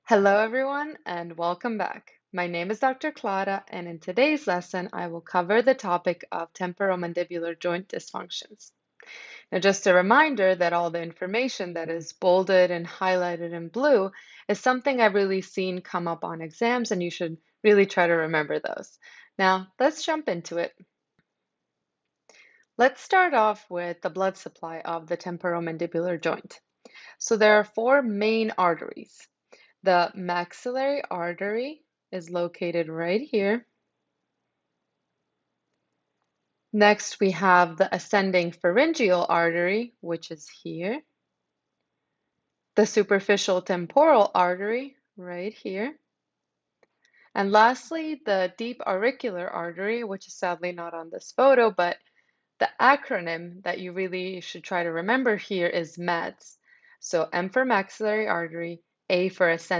Hello, everyone, and welcome back. My name is Dr. Clara, and in today's lesson, I will cover the topic of temporomandibular joint dysfunctions. Now, just a reminder that all the information that is bolded and highlighted in blue is something I've really seen come up on exams, and you should really try to remember those. Now, let's jump into it. Let's start off with the blood supply of the temporomandibular joint. So there are four main arteries. The maxillary artery is located right here. Next, we have the ascending pharyngeal artery, which is here. The superficial temporal artery, right here. And lastly, the deep auricular artery, which is sadly not on this photo, but the acronym that you really should try to remember here is MEDS. So M for maxillary artery, A for ascending